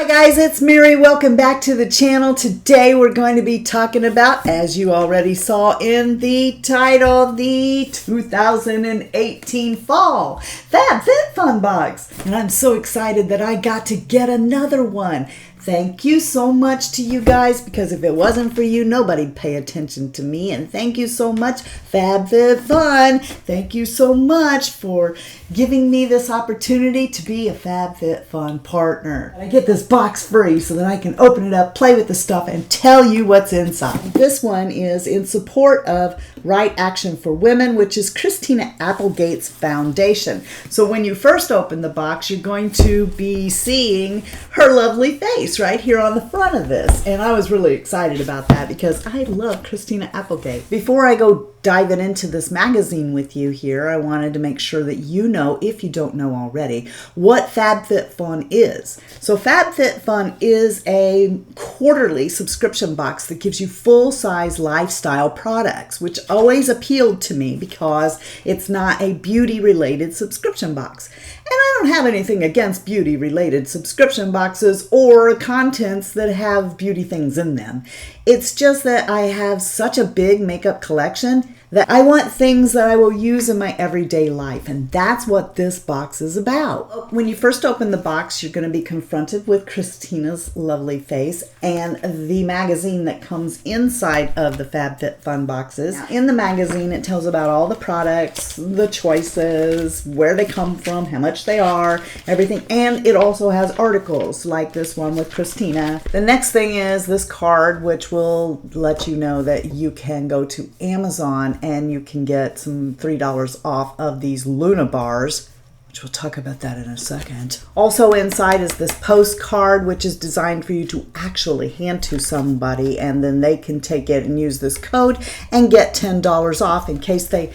Hi guys, it's Mary. Welcome back to the channel. Today we're going to be talking about, as you already saw in the title, the 2018 Fall FabFitFun box. And I'm so excited that I got to get another one. Thank you so much to you guys, because if it wasn't for you, nobody'd pay attention to me. And thank you so much, FabFitFun. Thank you so much for giving me this opportunity to be a FabFitFun partner. I get this box free so that I can open it up, play with the stuff, and tell you what's inside. This one is in support of Right Action for Women, which is Christina Applegate's foundation. So when you first open the box, you're going to be seeing her lovely face right here on the front of this. And I was really excited about that because I love Christina Applegate. Before I go diving into this magazine with you here, I wanted to make sure that you know, if you don't know already, what FabFitFun is. So FabFitFun is a quarterly subscription box that gives you full-size lifestyle products, which always appealed to me because it's not a beauty-related subscription box. And I don't have anything against beauty-related subscription boxes or contents that have beauty things in them. It's just that I have such a big makeup collection that I want things that I will use in my everyday life, and that's what this box is about. When you first open the box, you're going to be confronted with Christina's lovely face and the magazine that comes inside of the FabFitFun boxes. Now, in the magazine, it tells about all the products, the choices, where they come from, how much they are, everything, and it also has articles like this one with Christina. The next thing is this card, which will let you know that you can go to Amazon and you can get some $3 off of these Luna bars, which we'll talk about that in a second. Also inside is this postcard, which is designed for you to actually hand to somebody, and then they can take it and use this code and get $10 off in case they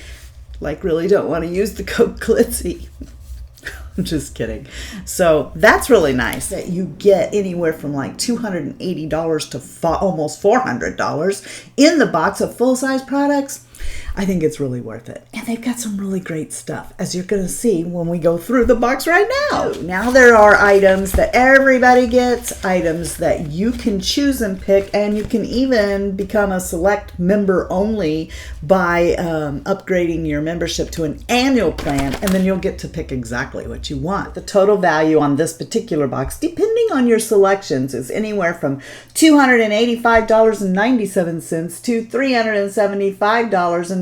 really don't want to use the code Glitzy. I'm just kidding. So that's really nice that you get anywhere from like $280 to almost $400 in the box of full-size products. I think it's really worth it. And they've got some really great stuff, as you're going to see when we go through the box right now. Now there are items that everybody gets, items that you can choose and pick, and you can even become a select member only by upgrading your membership to an annual plan, and then you'll get to pick exactly what you want. The total value on this particular box, depending on your selections, is anywhere from $285.97 to $375.94.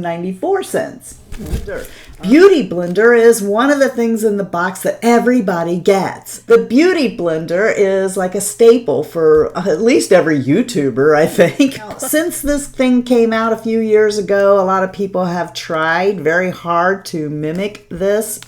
Beauty blender is one of the things in the box that everybody gets. The beauty blender is like a staple for at least every YouTuber, I think. Since this thing came out a few years ago, a lot of people have tried very hard to mimic this,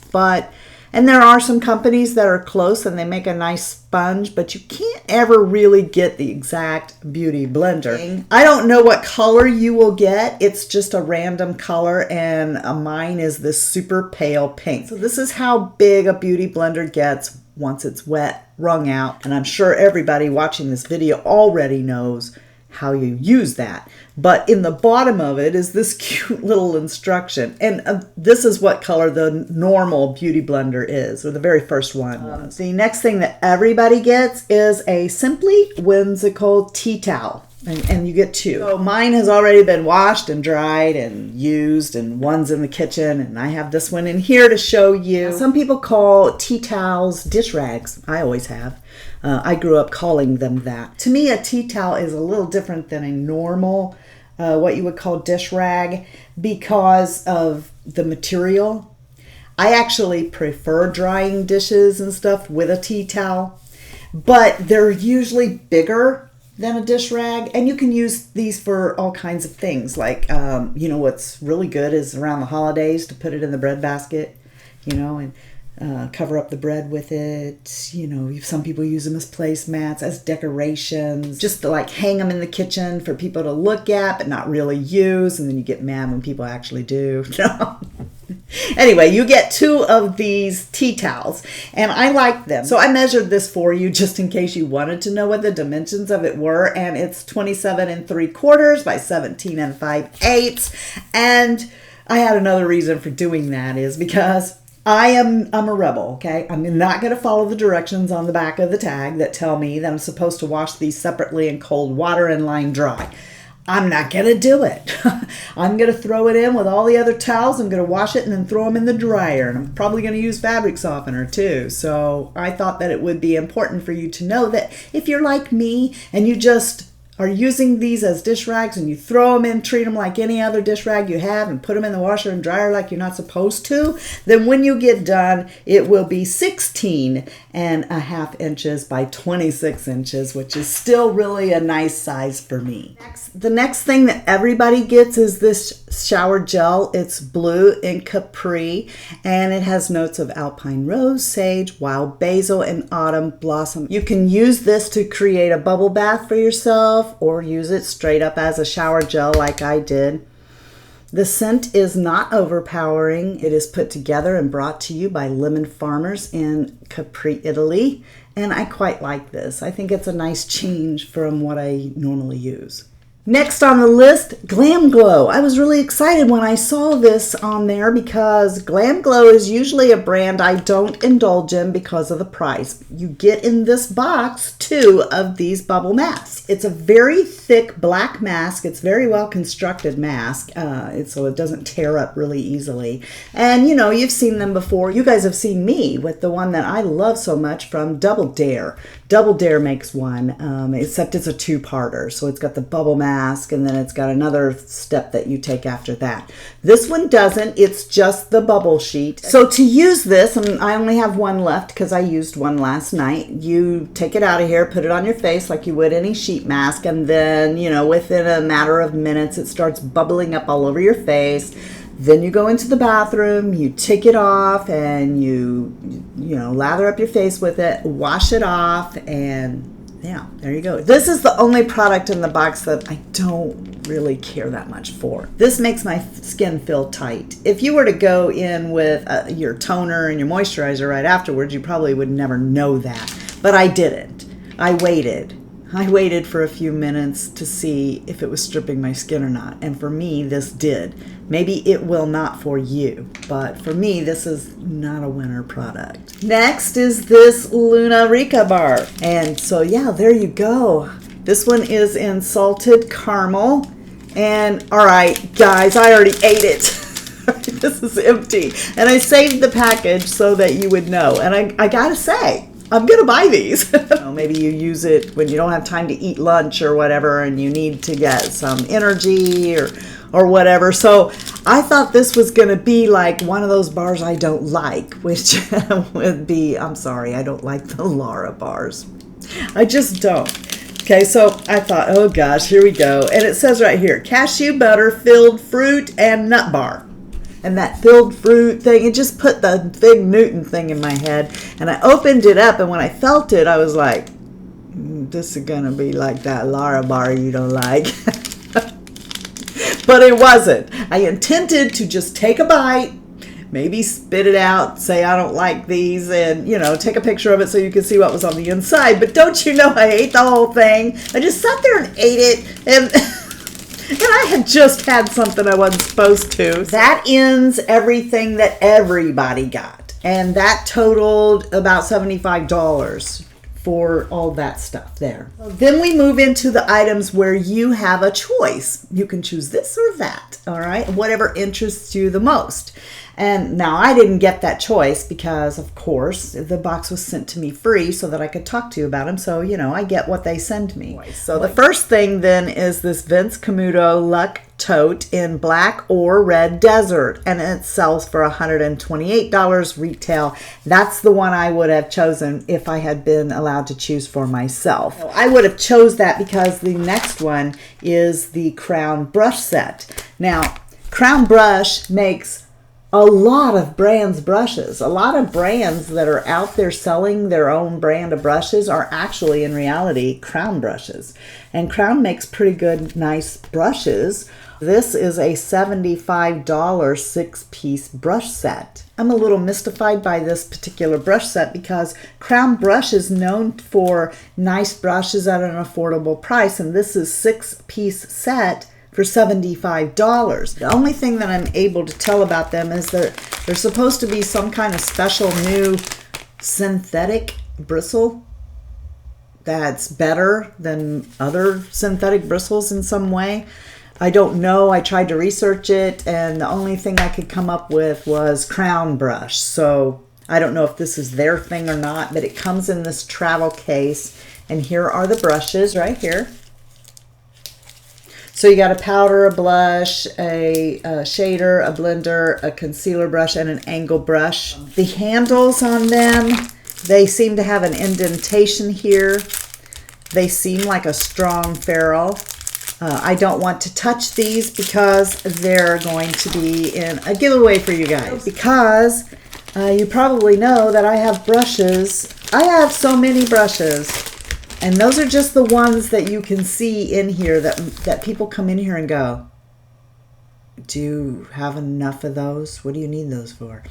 and there are some companies that are close and they make a nice sponge, but you can't ever really get the exact beauty blender. I don't know what color you will get. It's just a random color, and mine is this super pale pink. So this is how big a beauty blender gets once it's wet, wrung out, and I'm sure everybody watching this video already knows how you use that. But in the bottom of it is this cute little instruction, and this is what color the normal beauty blender is, or the very first one was. The next thing that everybody gets is a Simply Whimsical tea towel, and you get two. So mine has already been washed and dried and used, and one's in the kitchen, and I have this one in here to show you. Some people call tea towels dish rags. I always have. I grew up calling them that. To me, a tea towel is a little different than a normal, what you would call dish rag, because of the material. I actually prefer drying dishes and stuff with a tea towel, but they're usually bigger than a dish rag, and you can use these for all kinds of things. Like, what's really good is around the holidays to put it in the bread basket, and cover up the bread with it. Some people use them as placemats, as decorations, just to hang them in the kitchen for people to look at but not really use, and then you get mad when people actually do. Anyway, you get two of these tea towels, and I like them. So I measured this for you just in case you wanted to know what the dimensions of it were, and it's 27 3/4 by 17 5/8. And I had another reason for doing that, is because I'm a rebel, okay? I'm not going to follow the directions on the back of the tag that tell me that I'm supposed to wash these separately in cold water and line dry. I'm not going to do it. I'm going to throw it in with all the other towels. I'm going to wash it and then throw them in the dryer. And I'm probably going to use fabric softener too. So I thought that it would be important for you to know that if you're like me and you just are using these as dish rags and you throw them in, treat them like any other dish rag you have and put them in the washer and dryer like you're not supposed to, then when you get done, it will be 16.5 inches by 26 inches, which is still really a nice size for me. The next thing that everybody gets is this shower gel. It's blue in Capri, and it has notes of alpine rose, sage, wild basil, and autumn blossom. You can use this to create a bubble bath for yourself, or use it straight up as a shower gel like I did. The scent is not overpowering. It is put together and brought to you by lemon farmers in Capri, Italy, and I quite like this. I think it's a nice change from what I normally use. Next on the list, Glam Glow. I was really excited when I saw this on there because Glam Glow is usually a brand I don't indulge in because of the price. You get in this box 2 of these bubble masks. It's a very thick black mask. It's very well constructed mask, so it doesn't tear up really easily. And you know, you've seen them before. You guys have seen me with the one that I love so much from Double Dare. Double Dare makes one, except it's a 2-parter. So it's got the bubble mask, and then it's got another step that you take after that. This one doesn't. It's just the bubble sheet. So to use this, and I only have one left because I used one last night, you take it out of here, put it on your face like you would any sheet mask, and then, you know, within a matter of minutes, it starts bubbling up all over your face. Then you go into the bathroom, you take it off, and you lather up your face with it, wash it off, and yeah, there you go. This is the only product in the box that I don't really care that much for. This makes my skin feel tight. If you were to go in with your toner and your moisturizer right afterwards, you probably would never know that. But I didn't. I waited for a few minutes to see if it was stripping my skin or not. And for me, this did. Maybe it will not for you, but for me, this is not a winner product. Next is this Luna Rica bar. And so yeah, there you go. This one is in salted caramel. And all right, guys, I already ate it. This is empty. And I saved the package so that you would know. And I gotta say, I'm going to buy these. Maybe you use it when you don't have time to eat lunch or whatever and you need to get some energy or whatever. So I thought this was going to be like one of those bars I don't like, which would be, I'm sorry, I don't like the Lara bars. I just don't. Okay, so I thought, oh gosh, here we go. And it says right here, cashew butter filled fruit and nut bar. And that filled fruit thing, it just put the Fig Newton thing in my head. And I opened it up, and when I felt it, I was like, this is going to be like that Lara bar you don't like. But it wasn't. I intended to just take a bite, maybe spit it out, say I don't like these, and, you know, take a picture of it so you can see what was on the inside. But don't you know I ate the whole thing? I just sat there and ate it, and I had just had something I wasn't supposed to. That ends everything that everybody got. And that totaled about $75 for all that stuff there. Then we move into the items where you have a choice. You can choose this or that, all right? Whatever interests you the most. And now I didn't get that choice because, of course, the box was sent to me free so that I could talk to you about them. So, you know, I get what they send me. So the first thing then is this Vince Camuto Luck Tote in black or red desert. And it sells for $128 retail. That's the one I would have chosen if I had been allowed to choose for myself. I would have chose that because the next one is the Crown brush set. Now, Crown Brush makes a lot of brands brushes. A lot of brands that are out there selling their own brand of brushes are actually in reality Crown brushes. And Crown makes pretty good, nice brushes. This is a $75 6-piece brush set. I'm a little mystified by this particular brush set because Crown Brush is known for nice brushes at an affordable price, and this is 6-piece set for $75. The only thing that I'm able to tell about them is that there's supposed to be some kind of special new synthetic bristle that's better than other synthetic bristles in some way. I don't know. I tried to research it, and the only thing I could come up with was crown brush. So I don't know if this is their thing or not, but it comes in this travel case, and here are the brushes right here. So you got a powder, a blush, a shader, a blender, a concealer brush, and an angle brush. The handles on them, they seem to have an indentation here. They seem like a strong ferrule. I don't want to touch these because they're going to be in a giveaway for you guys. Because you probably know that I have brushes. I have so many brushes. And those are just the ones that you can see in here that people come in here and go, do you have enough of those? What do you need those for?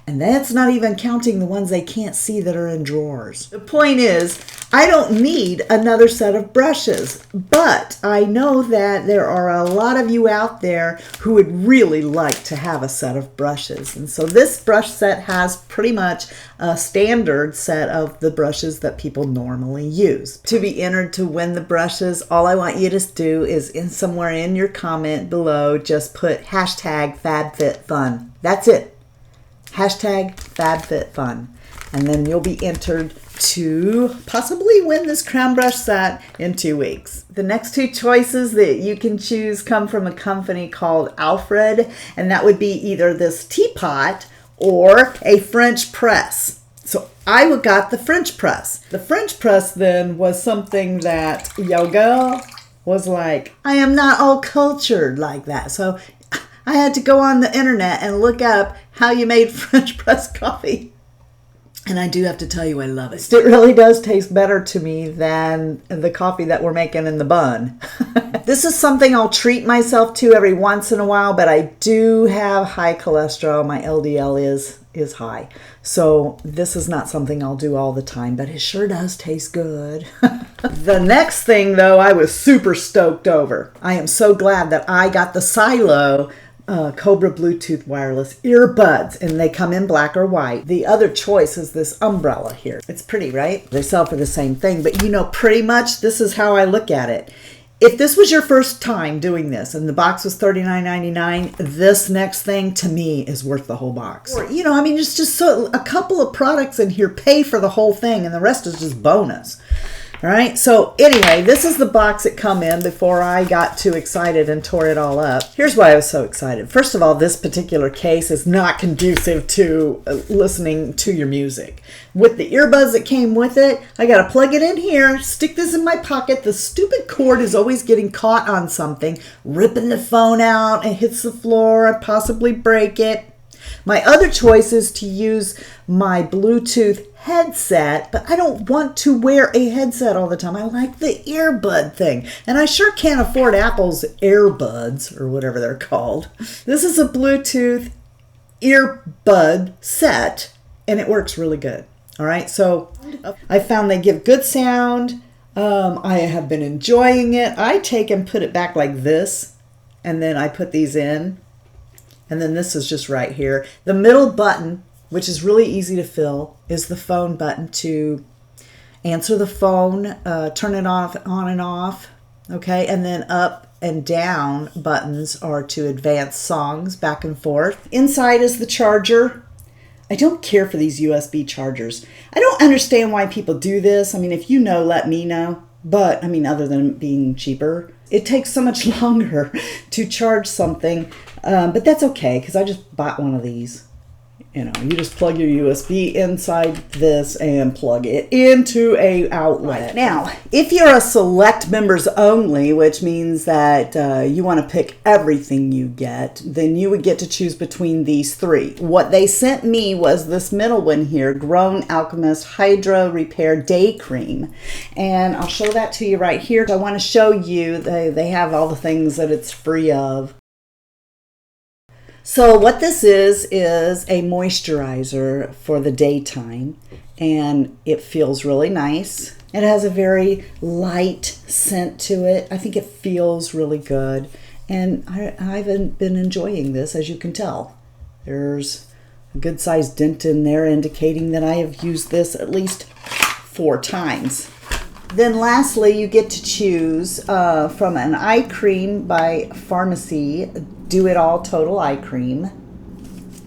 And that's not even counting the ones they can't see that are in drawers. The point is, I don't need another set of brushes, but I know that there are a lot of you out there who would really like to have a set of brushes. And so this brush set has pretty much a standard set of the brushes that people normally use. To be entered to win the brushes, all I want you to do is somewhere in your comment below, just put hashtag FabFitFun. That's it. Hashtag FabFitFun, and then you'll be entered to possibly win this crown brush set in 2 weeks. The next two choices that you can choose come from a company called Alfred, and that would be either this teapot or a French press. So I got the French press. The French press then was something that your girl was like, I am not all cultured like that. So I had to go on the internet and look up how you made French press coffee. And I do have to tell you, I love it. It really does taste better to me than the coffee that we're making in the bun. This is something I'll treat myself to every once in a while, but I do have high cholesterol. My LDL is high. So this is not something I'll do all the time, but it sure does taste good. The next thing, though, I was super stoked over. I am so glad that I got the Silo Cobra Bluetooth wireless earbuds, and they come in black or white. The other choice is this umbrella here. It's pretty, right? They sell for the same thing, but you know, pretty much this is how I look at it. If this was your first time doing this and the box was $39.99, this next thing to me is worth the whole box. Or, you know, I mean, it's just so a couple of products in here pay for the whole thing, and the rest is just bonus. All right, so anyway, this is the box it come in before I got too excited and tore it all up. Here's why I was so excited. First of all, this particular case is not conducive to listening to your music. With the earbuds that came with it, I got to plug it in here, stick this in my pocket. The stupid cord is always getting caught on something, ripping the phone out, and hits the floor and possibly break it. My other choice is to use my Bluetooth headset, but I don't want to wear a headset all the time. I like the earbud thing, and I sure can't afford Apple's earbuds or whatever they're called. This is a Bluetooth earbud set, and it works really good. All right, so I found they give good sound. I have been enjoying it. I take and put it back like this, and then I put these in. And then this is just right here. The middle button, which is really easy to fill, is the phone button to answer the phone, turn it off, on and off, okay? And then up and down buttons are to advance songs back and forth. Inside is the charger. I don't care for these USB chargers. I don't understand why people do this. I mean, if you know, let me know. But, I mean, other than being cheaper, it takes so much longer to charge something. But that's okay, because I just bought one of these. You know, you just plug your USB inside this and plug it into a outlet. Now, if you're a select members only, which means that you want to pick everything you get, then you would get to choose between these three. What they sent me was this middle one here, Grown Alchemist Hydra Repair Day Cream. And I'll show that to you right here. I want to show you, they have all the things that it's free of. So what this is a moisturizer for the daytime, and it feels really nice. It has a very light scent to it. I think it feels really good, And I haven't been enjoying this, as you can tell. There's a good sized dent in there indicating that I have used this at least 4 times. Then lastly, you get to choose from an eye cream by Pharmacy, Do It All Total Eye Cream,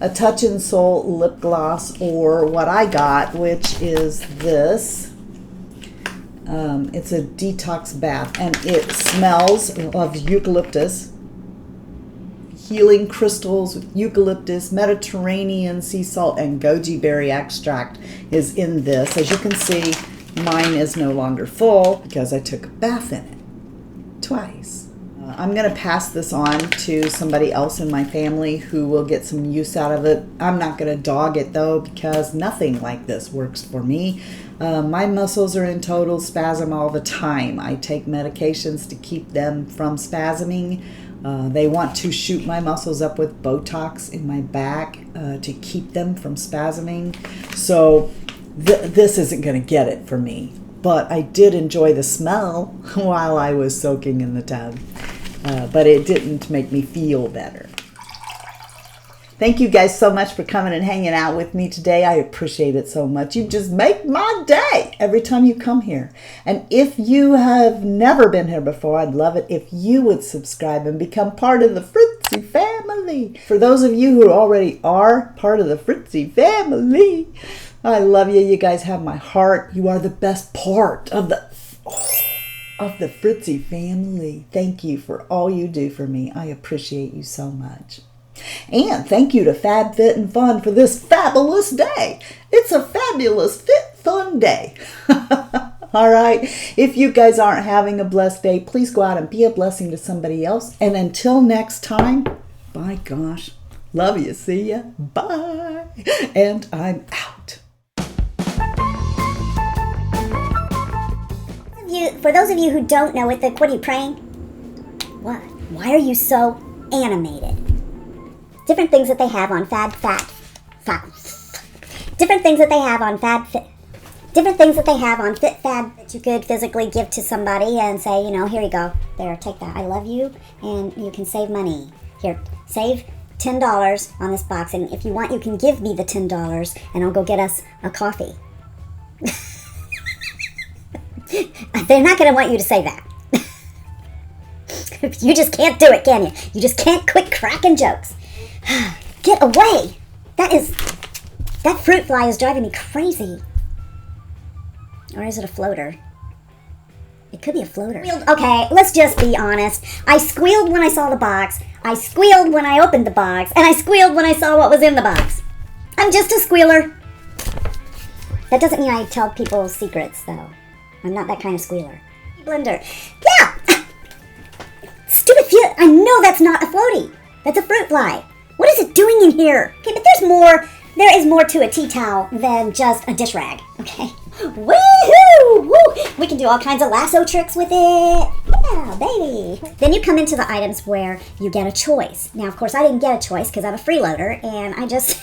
a Touch and Soul lip gloss, or what I got, which is this. It's a detox bath, and it smells of eucalyptus, healing crystals, eucalyptus, Mediterranean sea salt, and goji berry extract is in this. As you can see, mine is no longer full because I took a bath in it twice. I'm going to pass this on to somebody else in my family who will get some use out of it. I'm not going to dog it though, because nothing like this works for me. My muscles are in total spasm all the time. I take medications to keep them from spasming. They want to shoot my muscles up with Botox in my back to keep them from spasming. So this isn't going to get it for me. But I did enjoy the smell while I was soaking in the tub. But it didn't make me feel better. Thank you guys so much for coming and hanging out with me today. I appreciate it so much. You just make my day every time you come here. And if you have never been here before, I'd love it if you would subscribe and become part of the Fritzy family. For those of you who already are part of the Fritzy family, I love you. You guys have my heart. You are the best part of the Fritzy family. Thank you for all you do for me. I appreciate you so much. And thank you to FabFitFun for this fabulous day. It's a fabulous fit fun day. All right. If you guys aren't having a blessed day, please go out and be a blessing to somebody else. And until next time, by gosh, love you. See ya. Bye. And I'm out. For those of you who don't know it, what are you praying? What? Why are you so animated? Different things that they have on different things that they have on FitFab that you could physically give to somebody and say, you know, here you go. There, take that. I love you, and you can save money. Here, save $10 on this box, and if you want, you can give me the $10, and I'll go get us a coffee. They're not going to want you to say that. You just can't do it, can you? You just can't quit cracking jokes. Get away! That fruit fly is driving me crazy. Or is it a floater? It could be a floater. Okay, let's just be honest. I squealed when I saw the box. I squealed when I opened the box. And I squealed when I saw what was in the box. I'm just a squealer. That doesn't mean I tell people secrets, though. I'm not that kind of squealer. Blender. Yeah! Stupid feet. I know that's not a floaty. That's a fruit fly. What is it doing in here? Okay, but there is more to a tea towel than just a dish rag, okay? Woohoo! Woo! We can do all kinds of lasso tricks with it. Yeah, baby. Then you come into the items where you get a choice. Now, of course, I didn't get a choice because I'm a freeloader, and I just...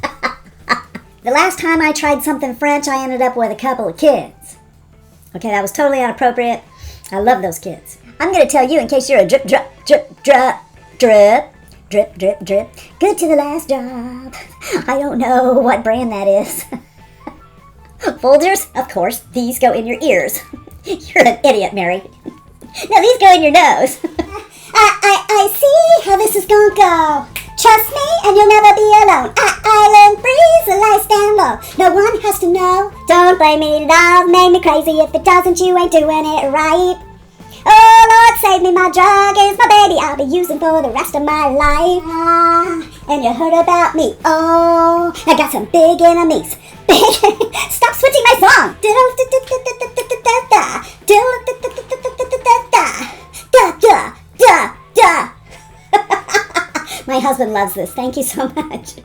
The last time I tried something French, I ended up with a couple of kids. Okay, that was totally inappropriate. I love those kids. I'm going to tell you in case you're a drip, drip, drip, drip, drip. Drip, drip, drip. Good to the last drop. I don't know what brand that is. Folgers? Of course. These go in your ears. You're an idiot, Mary. No, these go in your nose. I see how this is gonna go. Trust me and you'll never be alone. Island breeze, the lights down low. No one has to know. Don't blame me, love made me crazy. If it doesn't, you ain't doing it right. Oh, Lord, save me, my drug is my baby I'll be using for the rest of my life. And you heard about me. Oh, I got some big enemies. Stop switching my song. My husband loves this. Thank you so much.